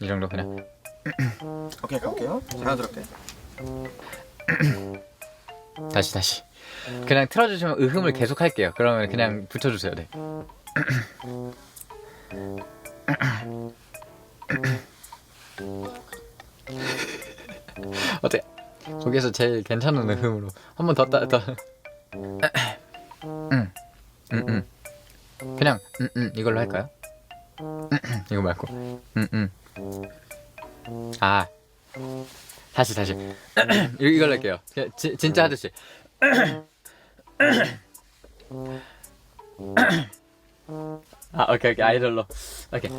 이 정도 그냥. 오케이, 가볼게요. 자연스럽게. 다시 그냥 틀어주시면 으흠을 계속 할게요. 그러면 그냥 붙여주세요. 네. 어때? 거기서 제일 괜찮은 으흠으로 한 번 더 더. 그냥 이걸로 할까요? 이거 말고. 아, 다시 이걸로 할게요. 진짜 하듯이. 아, 오케이 아이돌로. 오케이.